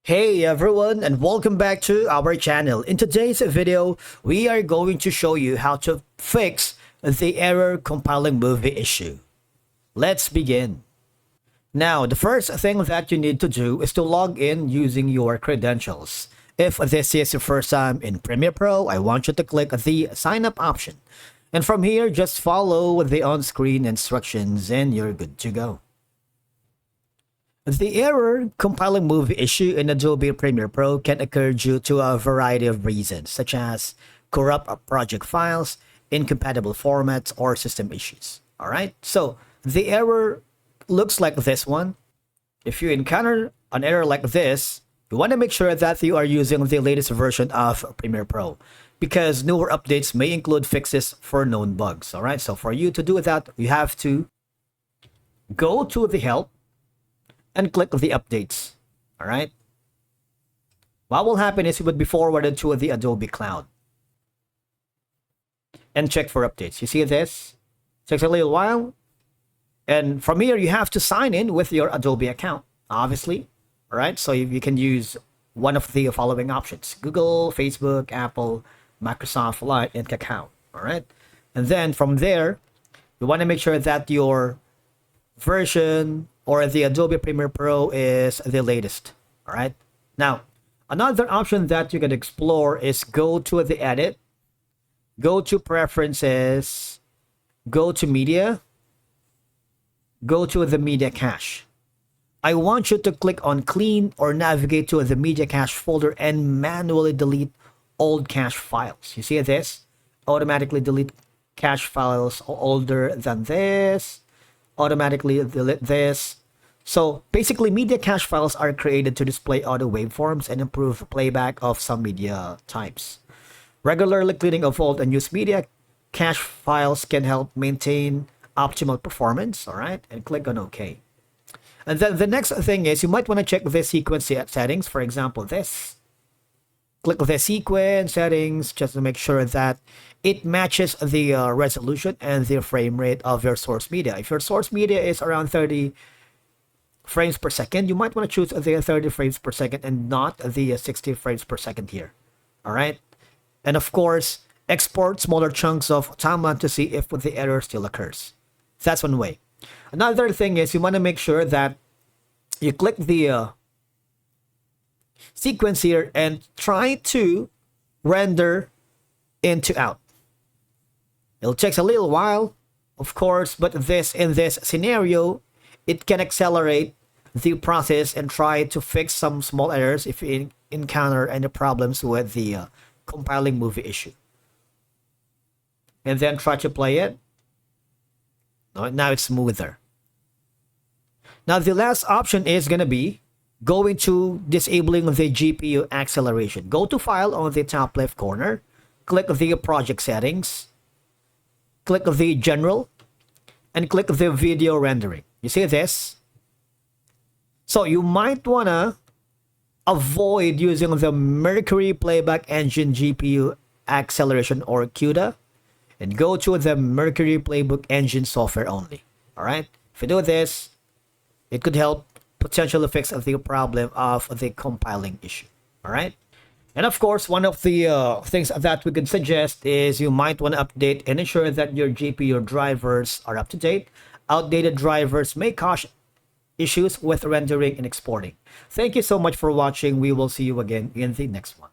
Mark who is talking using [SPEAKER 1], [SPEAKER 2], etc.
[SPEAKER 1] Hey everyone, and welcome back to our channel. In today's video, we are going to show you how to fix the error compiling movie issue. Let's begin. Now, the first thing that you need to do is to log in using your credentials. If this is your first time in Premiere Pro, I want you to click the sign up option. And from here, just follow the on-screen instructions and you're good to go. The error compiling movie issue in Adobe Premiere Pro can occur due to a variety of reasons, such as corrupt project files, incompatible formats, or system issues. Alright, so the error looks like this one. If you encounter an error like this, you want to make sure that you are using the latest version of Premiere Pro, because newer updates may include fixes for known bugs. Alright, so for you to do that, you have to go to the help and click the updates. All right. What will happen is you would be forwarded to the Adobe cloud and check for updates. You see this? Takes a little while. And from here, you have to sign in with your Adobe account, obviously. All right. So you can use one of the following options: Google, Facebook, Apple, Microsoft Light, and Kakao. All right. And then from there, you want to make sure that your version or the Adobe Premiere Pro is the latest. All right. Now, another option that you can explore is go to the edit, go to preferences, go to media, go to the media cache. I want you to click on clean or navigate to the media cache folder and manually delete old cache files. You see this? Automatically delete cache files older than this. Automatically delete this. So basically, media cache files are created to display audio waveforms and improve playback of some media types. Regularly cleaning of old and used media cache files can help maintain optimal performance. All right, and click on OK. And then the next thing is you might want to check the sequence settings. For example, this. Click the sequence settings just to make sure that it matches the resolution and the frame rate of your source media. If your source media is around 30 frames per second, you might want to choose the 30 frames per second and not the 60 frames per second here. All right. And of course, export smaller chunks of timeline to see if the error still occurs. That's one way. Another thing is you want to make sure that you click the sequence here and try to render into out. It'll take a little while, of course, but in this scenario, it can accelerate the process and try to fix some small errors if you encounter any problems with the compiling movie issue. And then try to play it. Now it's smoother. Now the last option is going to be going to disabling the GPU acceleration. Go to File on the top left corner. Click the Project Settings. Click the General. And click the Video Rendering. You see this? So you might want to avoid using the Mercury Playback Engine GPU acceleration or CUDA and go to the Mercury Playback Engine software only. All right? If you do this, it could help potentially fix the problem of the compiling issue. All right? And of course, one of the things that we could suggest is you might want to update and ensure that your GPU drivers are up to date. Outdated drivers may cause issues with rendering and exporting. Thank you so much for watching. We will see you again in the next one.